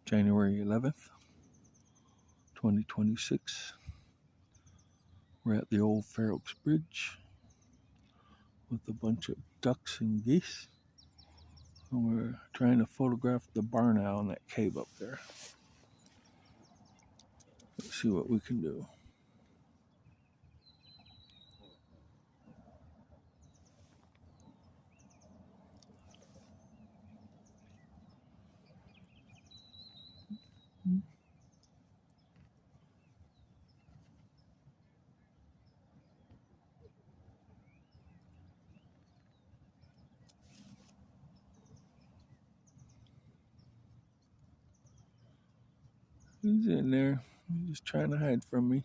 January 11th, 2026. We're at the old Fair Oaks Bridge with a bunch of ducks and geese. And we're trying to photograph the barn owl in that cave up there. Let's see what we can do. He's in there. He's just trying to hide from me.